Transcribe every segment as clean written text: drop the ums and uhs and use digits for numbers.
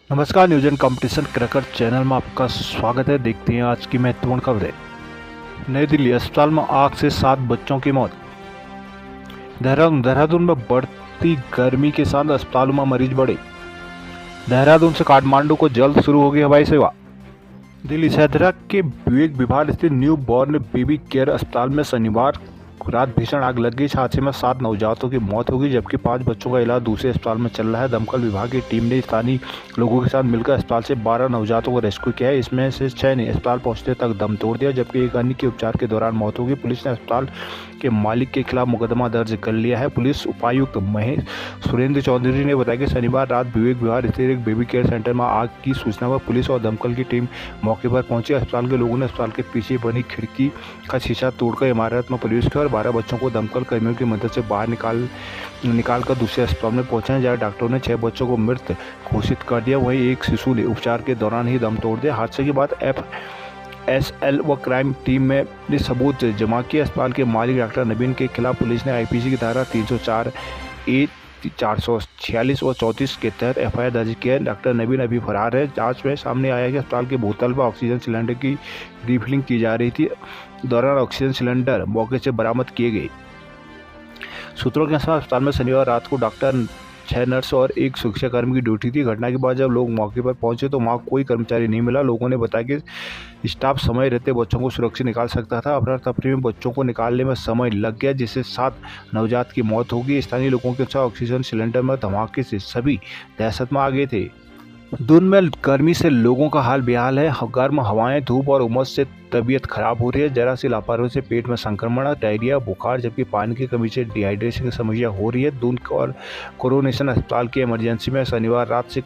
नमस्कार, news and competition cracker channel में आपका स्वागत है। देखते हैं आज की महत्वपूर्ण खबरें। नई दिल्ली अस्पताल में आग से 7 बच्चों की मौत। देहरादून में बढ़ती गर्मी के साथ अस्पतालों में मरीज बढ़े। देहरादून से काठमांडू को जल्द शुरू होगी हवाई सेवा। दिल्ली शहर के विवेक विभाग स्थित न्यू बॉर्न बेबी केयर अस्पताल में शनिवार रात भीषण आग लग गई। इस हादसे में 7 नवजातों की मौत हो गई, जबकि 5 बच्चों का इलाज दूसरे अस्पताल में चल रहा है। दमकल विभाग की टीम ने स्थानीय लोगों के साथ मिलकर अस्पताल से 12 नवजातों को रेस्क्यू किया है। इसमें से 6 ने अस्पताल पहुंचने तक दम तोड़ दिया, जबकि एक अन्य की उपचार के दौरान मौत हो गई। पुलिस ने अस्पताल के मालिक के खिलाफ मुकदमा दर्ज कर लिया है। पुलिस उपायुक्त महेश सुरेंद्र चौधरी ने बताया कि शनिवार रात विवेक विहार स्थित एक बेबी केयर सेंटर में आग की सूचना पर पुलिस और दमकल की टीम मौके पर पहुंची। अस्पताल के लोगों ने अस्पताल के पीछे बनी खिड़की का शीशा तोड़कर इमारत में प्रवेश किया और 12 बच्चों को दमकल कर्मियों की मदद से बाहर निकाल कर दूसरे अस्पताल में पहुंचाया। जहां डॉक्टरों ने 6 बच्चों को मृत घोषित कर दिया, वहीं एक शिशु ने उपचार के दौरान ही दम तोड़ दिया। हादसे के बाद FSL व क्राइम टीम ने सबूत जमा किए। अस्पताल के मालिक डॉक्टर नवीन के खिलाफ पुलिस ने IPC की धारा 304A 446 और 34 के तहत FIR दर्ज किया है। डॉक्टर नवीन अभी फरार है। जांच में सामने आया कि अस्पताल के बोतल पर ऑक्सीजन सिलेंडर की रिफिलिंग की जा रही थी। दौरान ऑक्सीजन सिलेंडर मौके से बरामद किए गए। सूत्रों के अनुसार अस्पताल में शनिवार रात को डॉक्टर, 6 नर्स और एक सुरक्षाकर्मी की ड्यूटी थी। घटना के बाद जब लोग मौके पर पहुंचे तो वहां कोई कर्मचारी नहीं मिला। लोगों ने बताया कि स्टाफ समय रहते बच्चों को सुरक्षित निकाल सकता था। अफरा तफरी में बच्चों को निकालने में समय लग गया, जिससे 7 नवजात की मौत हो गई। स्थानीय लोगों के अनुसार ऑक्सीजन सिलेंडर में धमाके से सभी दहशत में आ गए थे। दिन में गर्मी से लोगों का हाल बेहाल है। गर्म हवाएं, धूप और उमस से तबीयत खराब हो रही है। जरा सी लापरवाही से पेट में संक्रमण, डायरिया, बुखार, जबकि पानी की कमी से डिहाइड्रेशन की समस्या हो रही है। दून और कोरोनेशन अस्पताल की इमरजेंसी में शनिवार रात से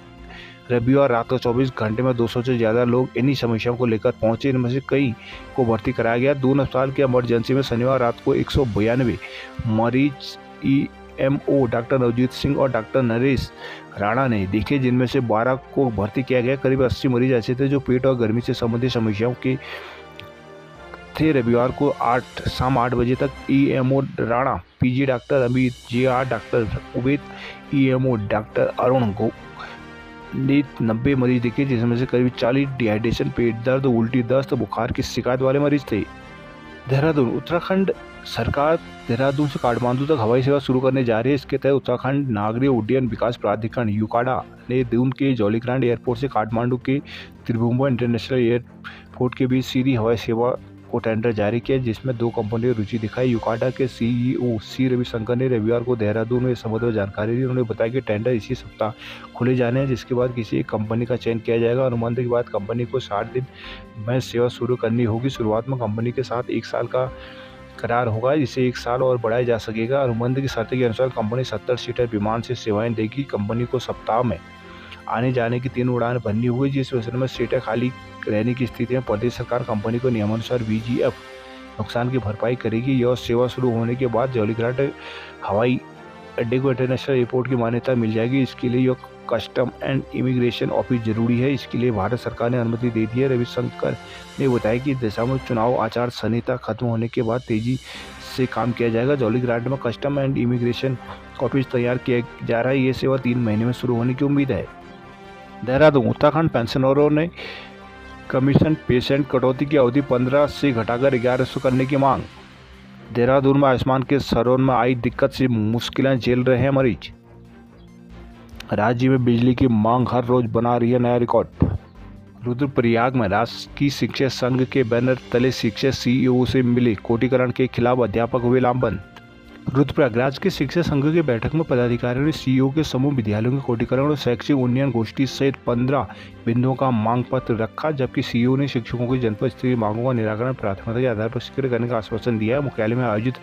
रविवार रात को 24 घंटे में 200 से ज़्यादा लोग इन्हीं समस्याओं को लेकर पहुंचे। इनमें से कई को भर्ती कराया गया। दून अस्पताल के इमरजेंसी में शनिवार रात को 192 मरीज EMO डॉक्टर नवजीत सिंह और डॉक्टर नरेश राणा ने देखे, जिनमें से 12 को भर्ती किया गया। करीब 80 मरीज ऐसे थे जो पेट और गर्मी से संबंधित समस्याओं के थे। रविवार को शाम 8 बजे तक EMO Rana, PG doctor Amit JR, doctor Ubed, EMO doctor Arun गो ने 90 मरीज देखे, जिसमें से करीब 40 डिहाइड्रेशन, पेट दर्द, उल्टी, दस्त, बुखार की शिकायत वाले मरीज थे। देहरादून उत्तराखंड सरकार देहरादून से काठमांडू तक हवाई सेवा शुरू करने जा रही है। इसके तहत उत्तराखंड नागरिक उड्डयन विकास प्राधिकरण यूकाडा ने दून के जौलीग्रांट एयरपोर्ट से काठमांडू के त्रिभुवन इंटरनेशनल एयरपोर्ट के बीच सीधी हवाई सेवा को टेंडर जारी किया, जिसमें 2 कंपनियों ने रुचि दिखाई। यूकाडा के CEO C रविशंकर ने रविवार को देहरादून में इस संबंध में जानकारी दी। उन्होंने बताया कि टेंडर इसी सप्ताह खुले जाने हैं, जिसके बाद किसी एक कंपनी का चयन किया जाएगा। अनुबंध के बाद कंपनी को 60 दिन में सेवा शुरू करनी होगी। शुरुआत में कंपनी के साथ 1 साल का करार होगा, जिसे 1 साल और बढ़ाया जा सकेगा। अनुबंध की शर्त के अनुसार कंपनी 70 सीटर विमान से सेवाएं देगी। कंपनी को सप्ताह में आने जाने की 3 उड़ान भरनी होगी, जिस वजह में सीटें खाली रहने की स्थिति में प्रदेश सरकार कंपनी को नियमानुसार VGF नुकसान की भरपाई करेगी। यह सेवा शुरू होने के बाद जौलीग्रांट हवाई अड्डे को इंटरनेशनल एयरपोर्ट की मान्यता मिल जाएगी। इसके लिए यह कस्टम एंड इमिग्रेशन ऑफिस जरूरी है। इसके लिए भारत सरकार ने अनुमति दे दी है। रविशंकर ने बताया कि दिशा में चुनाव आचार संहिता खत्म होने के बाद तेजी से काम किया जाएगा। जौलीग्रांट में कस्टम एंड इमिग्रेशन ऑफिस तैयार किया जा रहा है। ये सेवा 3 महीने में शुरू होने की उम्मीद है। देहरादून उत्तराखंड पेंशनरों ने कमीशन पेशेंट कटौती की अवधि 15 से घटाकर 1100 करने की मांग। देहरादून में आयुष्मान के सरोवर में आई दिक्कत से मुश्किलें झेल रहे हैं मरीज। राज्य में बिजली की मांग हर रोज बना रही है नया रिकॉर्ड। रुद्रप्रयाग में राजकीय शिक्षक संघ के बैनर तले शिक्षक CEO से मिले। कोटिकरण के खिलाफ अध्यापक हुए लामबंद। रुद्रप्रयाग के शिक्षक संघ की बैठक में पदाधिकारियों ने CEO के समूह विद्यालयों के कोटिकरण और शैक्षिक उन्नयन गोष्ठी सहित 15 बिंदुओं का मांग पत्र रखा, जबकि CEO ने शिक्षकों की जनपद स्तरीय मांगों का निराकरण प्राथमिकता के आधार पर स्वीकृत करने का आश्वासन दिया है। मुख्यालय में आयोजित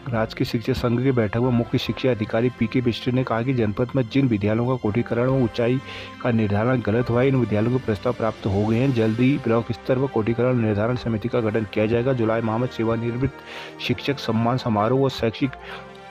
राजकीय शिक्षक संघ की बैठक में मुख्य शिक्षा अधिकारी PK बिष्ट ने कहा कि जनपद में जिन विद्यालयों का कोटिकरण व ऊंचाई का निर्धारण गलत हुआ है, इन विद्यालयों को प्रस्ताव प्राप्त हो गए हैं। जल्द ही ब्लॉक स्तर पर कोटिकरण निर्धारण समिति का गठन किया जाएगा। जुलाई माह में सेवानिवृत्त शिक्षक सम्मान समारोह व शैक्षिक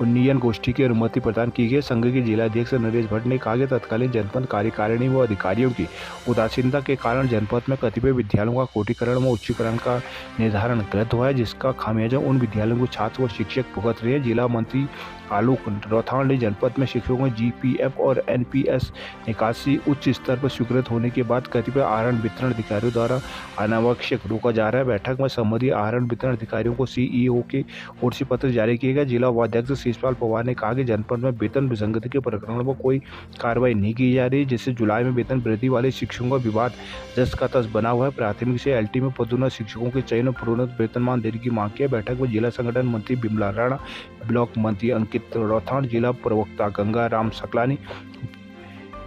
उन्नयन गोष्ठी की अनुमति प्रदान की गई। संघ के जिलाध्यक्ष नरेश भट्ट ने कहा कि तत्कालीन जनपद कार्यकारिणी व अधिकारियों की उदासीनता के कारण जनपद में कतिपय विद्यालयों का कोटिकरण व उच्चीकरण का निर्धारण गलत हुआ है, जिसका खामियाजा उन विद्यालयों को छात्र व शिक्षक भुगत रहे हैं। जिला मंत्री आलोक रौथाण ने जनपद में शिक्षकों को जीपीएफ और एनपीएस निकासी उच्च स्तर पर स्वीकृत होने के बाद कतिपय आहरण वितरण अधिकारियों द्वारा अनावश्यक रोका जा रहा है। बैठक में संबंधित आहरण वितरण अधिकारियों को सीईओ के ओर से पत्र जारी किया गया। जिला उपाध्यक्ष शीशपाल पवार ने कहा कि जनपद में वेतन विसंगति के प्रकरणों में कोई कार्रवाई नहीं की जा रही, जिससे जुलाई में वेतन वृद्धि वाले शिक्षकों का विवाद जस का तस बना हुआ है। प्राथमिक से एलटी में पदोन्नत शिक्षकों के चयन और प्रोन्नत वेतनमान देने की मांग की। बैठक में जिला संगठन मंत्री बिमला राणा, ब्लॉक मंत्री अंकित रौथाण, जिला प्रवक्ता गंगा राम सकलानी,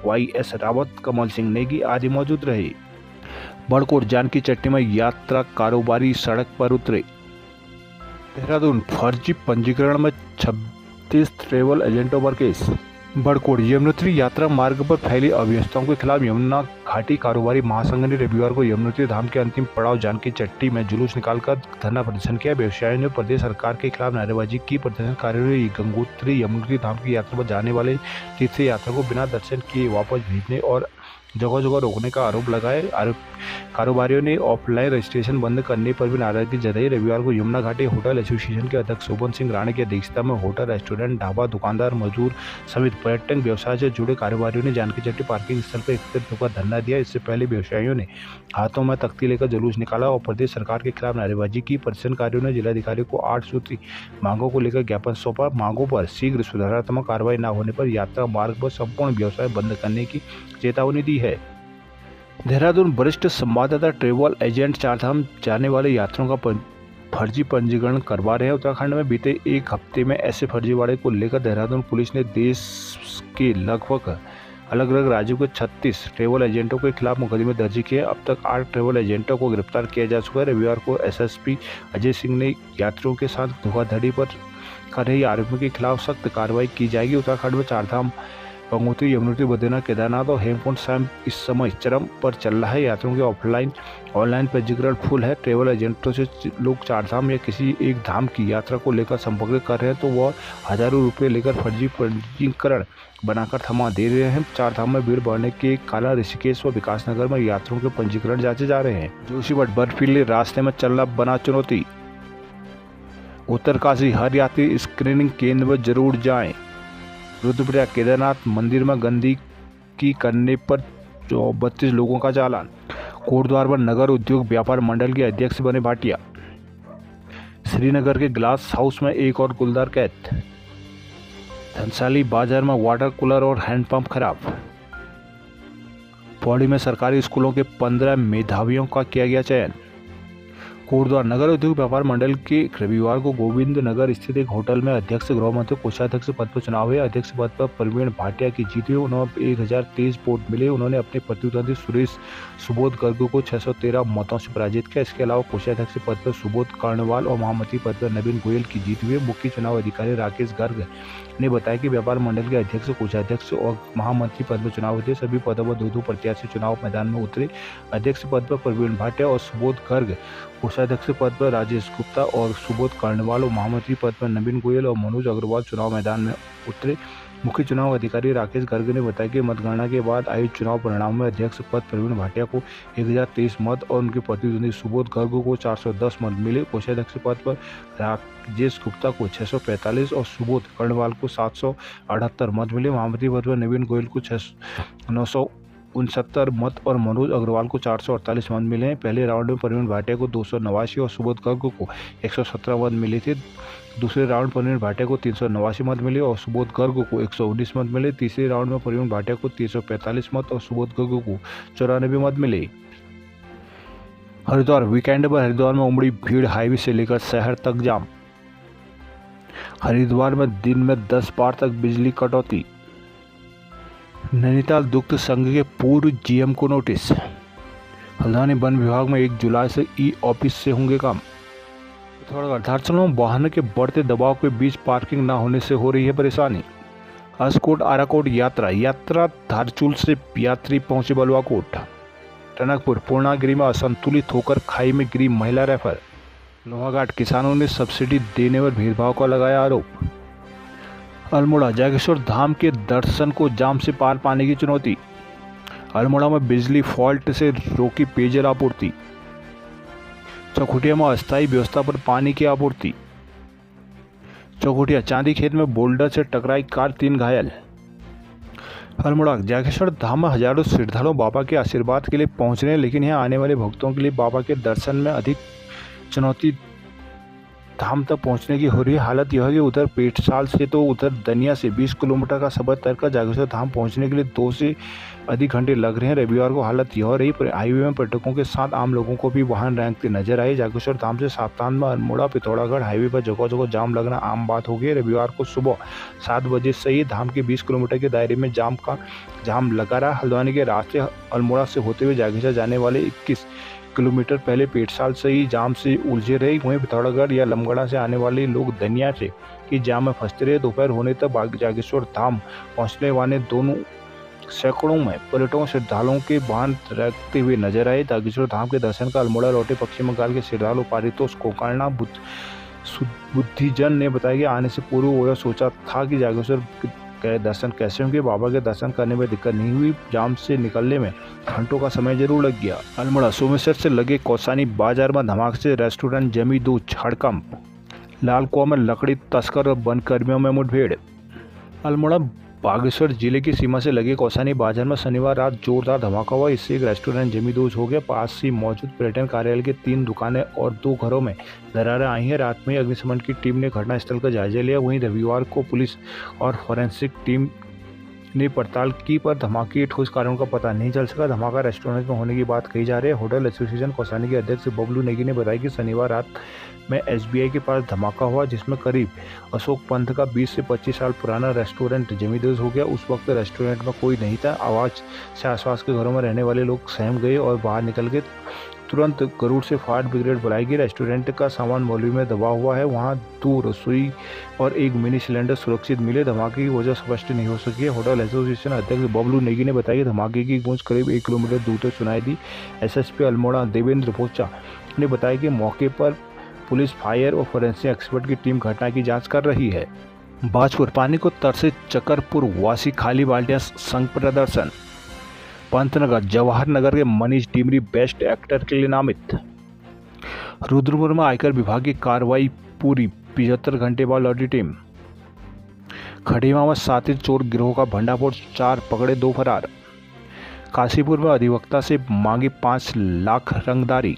वाईएस रावत, कमल सिंह नेगी आदि मौजूद रहे। बड़कोट जानकी चट्टी में यात्रा कारोबारी सड़क पर उतरे। देहरादून फर्जी पंजीकरण में 36 ट्रेवल एजेंटों पर केस। बड़कोट यमुनोत्री यात्रा मार्ग पर फैली अव्यवस्थाओं के खिलाफ यमुना घाटी कारोबारी महासंघ ने रविवार को यमुनोत्री धाम के अंतिम पड़ाव जानकी चट्टी में जुलूस निकालकर धरना प्रदर्शन किया। व्यवसायियों ने प्रदेश सरकार के खिलाफ नारेबाजी की। प्रदर्शनकारियों ने गंगोत्री यमुनोत्री धाम की यात्रा पर जाने वाले तीर्थ यात्रा को बिना दर्शन किए वापस भेजने और जगह जगह रोकने का आरोप लगाए। कारोबारियों ने ऑफलाइन रजिस्ट्रेशन बंद करने पर भी नाराजगी जताई। रविवार को यमुना घाटी होटल एसोसिएशन के अध्यक्ष शोभन सिंह राणे की अध्यक्षता में होटल, रेस्टोरेंट, ढाबा, दुकानदार, मजदूर समेत पर्यटन व्यवसाय से जुड़े कारोबारियों ने जानकी चट्टी पार्किंग स्थल पर एकत्रित होकर धरना दिया। इससे पहले व्यवसायियों ने हाथों में तख्ती लेकर जुलूस निकाला और प्रदेश सरकार के खिलाफ नारेबाजी की। प्रदर्शनकारियों ने जिलाधिकारी को 8 सूत्री मांगों को लेकर ज्ञापन सौंपा। मांगों पर शीघ्र सुधारात्मक कार्रवाई न होने पर यात्रा मार्ग पर संपूर्ण व्यवसाय बंद करने की चेतावनी दी है। देहरादून वरिष्ठ संवाददाता ट्रेवल एजेंट चारधाम जाने वाले यात्रियों का फर्जी पंजीकरण करवा रहे हैं। उत्तराखंड में बीते एक हफ्ते में ऐसे फर्जीवाड़े को लेकर देहरादून पुलिस ने देश के लगभग अलग अलग राज्यों के 36 ट्रेवल एजेंटों के खिलाफ मुकदमे दर्ज किए। अब तक 8 ट्रेवल एजेंटों को गिरफ्तार किया जा चुका है। रविवार को एसएसपी अजय सिंह ने यात्रियों के साथ धोखाधड़ी पर कर रहे आरोपियों के खिलाफ सख्त कार्रवाई की जाएगी। उत्तराखंड में चारधाम गंगोत्री, यमुनोत्री, बद्रीनाथ, केदारनाथ और हेमकुंड साहिब इस समय चरम पर चल रहा है। यात्रियों के ऑनलाइन पंजीकरण फुल है। ट्रेवल एजेंटों से लोग चारधाम या किसी एक धाम की यात्रा को लेकर संपर्क कर रहे हैं तो वह हजारों रुपये लेकर फर्जी पंजीकरण बनाकर थमा दे रहे हैं। चारधाम में भीड़ बढ़ने के कारण ऋषिकेश व विकासनगर में यात्रियों के पंजीकरण जांचे जा रहे हैं। जोशीमठ बर्फीले रास्ते में चलना बना चुनौती। उत्तरकाशी हर यात्री स्क्रीनिंग केंद्र में जरूर जाएं। रुद्रप्रयाग केदारनाथ मंदिर में गंदगी करने पर 32 लोगों का चालान। कोटद्वार पर नगर उद्योग व्यापार मंडल के अध्यक्ष बने भाटिया। श्रीनगर के ग्लास हाउस में एक और गुलदार कैद। धनसाली बाजार में वाटर कूलर और हैंडपंप खराब। पौड़ी में सरकारी स्कूलों के 15 मेधावियों का किया गया चयन। कोटद्वार नगर उद्योग व्यापार मंडल के रविवार को गोविंद नगर स्थित एक होटल में अध्यक्ष, गृह मंत्री, कोषाध्यक्ष पद पर चुनाव हुए। अध्यक्ष पद पर प्रवीण भाटिया की जीत हुई। उन्हें 1023 वोट मिले। उन्होंने अपने प्रतिद्वंदी सुरेश सुबोध गर्ग को 613 मतों से पराजित किया। इसके अलावा कोषाध्यक्ष पद पर सुबोध कर्णवाल और महामंत्री पद पर नवीन गोयल की जीत हुई। मुख्य चुनाव अधिकारी राकेश गर्ग ने बताया कि व्यापार मंडल के अध्यक्ष, कोषाध्यक्ष और महामंत्री पद पर चुनाव हुए। सभी पदों पर 2-2 प्रत्याशी चुनाव मैदान में उतरे। अध्यक्ष पद पर प्रवीण भाटिया और सुबोध गर्ग, कोषाध्यक्ष पद पर राजेश गुप्ता और सुबोध कर्णवाल और महामंत्री पद पर नवीन गोयल और मनोज अग्रवाल चुनाव मैदान में उतरे। मुख्य चुनाव अधिकारी राकेश गर्ग ने बताया कि मतगणना के बाद आए चुनाव परिणाम में अध्यक्ष पद प्रवीण भाटिया को 1023 मत और उनके प्रतिद्वंदी सुबोध गर्ग को 410 मत मिले। कोषाध्यक्ष पद पर राजेश गुप्ता को 645 और सुबोध कर्णवाल को 778 मत मिले। महामंत्री पद पर नवीन गोयल को 969 मत और मनोज अग्रवाल को 448 मत मिले हैं। पहले राउंड में प्रवीण भाटिया को 289 और सुबोध गर्ग को 117 मत मिले थे। दूसरे राउंड में प्रवीण भाटिया को 389 मत मिले और सुबोध गर्ग को 119 मत मिले। तीसरे राउंड में प्रवीण भाटिया को 345 मत और सुबोध गर्ग को 94 मत मिले। हरिद्वार वीकेंड पर हरिद्वार में उमड़ी भीड़, हाईवे से लेकर शहर तक जाम। हरिद्वार में दिन में 10 बार तक बिजली कटौती। नैनीताल दुग्ध संघ के पूर्व जीएम को नोटिस। हल्द्वानी वन विभाग में 1 जुलाई से ई ऑफिस से होंगे काम। धारचूला में वाहनों के बढ़ते दबाव के बीच पार्किंग न होने से हो रही है परेशानी। अस्कोट आराकोट यात्रा धारचूल से यात्री पहुंचे बलुआकोट। टनकपुर पूर्णागिरी में असंतुलित होकर खाई में गिरी महिला रेफर। लोहाघाट किसानों ने सब्सिडी देने पर भेदभाव का लगाया आरोप। अल्मोड़ा जागेश्वर धाम के दर्शन को जाम से पार पाने की चुनौती। अल्मोड़ा में बिजली फॉल्ट से रोकी पेयजल आपूर्ति। चौखुटिया में अस्थायी व्यवस्था पर पानी की आपूर्ति। चौकुटिया चांदी खेत में बोल्डर से टकराई कार, 3 घायल। अल्मोड़ा जागेश्वर धाम में हजारों श्रद्धालु बाबा के आशीर्वाद के लिए पहुंच रहे हैं, लेकिन यहाँ आने वाले भक्तों के लिए बाबा के दर्शन में अधिक चुनौती धाम तक पहुंचने की हो रही है। हालत यह है कि उधर पेटसाल से तो उधर दनिया से 20 किलोमीटर का सफर तय कर जागेश्वर धाम पहुंचने के लिए 2 से अधिक घंटे लग रहे हैं। रविवार को हालत यह रही, हाईवे में पर्यटकों के साथ आम लोगों को भी वाहन रेंगते नजर आए। जागेश्वर धाम से साप्ताहिक में अल्मोड़ा पिथौरागढ़ हाईवे पर जगह जगह जाम लगना आम बात हो गई। रविवार को सुबह 7 बजे से ही धाम के 20 किलोमीटर के दायरे में जाम लगा रहा। हल्द्वानी के रास्ते अल्मोड़ा से होते हुए जागेश्वर जाने वाले 21 किलोमीटर पहले पेटसाल से ही जाम से उलझे रहे। वहीं पिथौरागढ़ या लमगड़ा से आने वाले लोग दनिया से की जाम में फंसते रहे। दोपहर होने तक जागेश्वर धाम पहुंचने वाले दोनों सैकड़ों में पर्यटकों श्रद्धालुओं के वाहन रखते हुए नजर आए। जागेश्वर धाम के दर्शन का अल्मोड़ा लौटे पश्चिम बंगाल के श्रद्धालु पारितोष कोकारणा बुद्धिजन ने बताया कि आने से पूर्व वो सोचा था कि जागेश्वर के दर्शन कैसे होंगे। बाबा के दर्शन करने में दिक्कत नहीं हुई, जाम से निकलने में घंटों का समय जरूर लग गया। अल्मोड़ा सोमेश्वर से लगे कौसानी बाजार में धमाके से रेस्टोरेंट जमी 2 हड़कंप। लालकुआ में लकड़ी तस्कर और वन कर्मियों में मुठभेड़। अल्मोड़ा बागेश्वर जिले की सीमा से लगे कौसानी बाजार में शनिवार रात जोरदार धमाका हुआ। इससे एक रेस्टोरेंट जमींदोज हो गया। पास ही मौजूद पर्यटन कार्यालय के 3 दुकानें और 2 घरों में दरारें आई हैं। रात में अग्निशमन की टीम ने घटनास्थल का जायजा लिया। वहीं रविवार को पुलिस और फॉरेंसिक टीम ने पड़ताल की, पर धमाके के ठोस कारणों का पता नहीं चल सका। धमाका रेस्टोरेंट में होने की बात कही जा रही है। होटल एसोसिएशन कौसानी के अध्यक्ष बबलू नेगी ने बताया कि शनिवार रात में SBI के पास धमाका हुआ, जिसमें करीब अशोक पंथ का 20 से 25 साल पुराना रेस्टोरेंट जमींदोज हो गया। उस वक्त रेस्टोरेंट में कोई नहीं था। आवाज़ से आसपास के घरों में रहने वाले लोग सहम गए और बाहर निकल गए। तुरंत गरुड़ से फायर ब्रिगेड बुलाई गई। रेस्टोरेंट का सामान मौलवी में दबा हुआ है। वहां 2 रसोई और 1 मिनी सिलेंडर सुरक्षित मिले। धमाके की वजह स्पष्ट नहीं हो सकी है। होटल एसोसिएशन अध्यक्ष बबलू नेगी ने बताया कि धमाके की गूंज करीब 1 किलोमीटर दूर तक सुनाई दी। SSP अल्मोड़ा देवेंद्र पोचा ने बताया कि मौके पर पुलिस, फायर और फोरेंसिक एक्सपर्ट की टीम घटना की जाँच कर रही है। बाजपुर पानी को तरसे चकरपुर वासी खाली बाल्टियां संघ प्रदर्शन। पंतनगर जवाहर नगर के मनीष डिमरी बेस्ट एक्टर के लिए नामित। रुद्रपुर में आयकर विभाग की कार्रवाई पूरी, 75 घंटे बाद लौटी टीम। खड़ीमा में 7 चोर गिरोह का भंडाफोड़, 4 पकड़े 2 फरार। काशीपुर में अधिवक्ता से मांगी 5 लाख रंगदारी।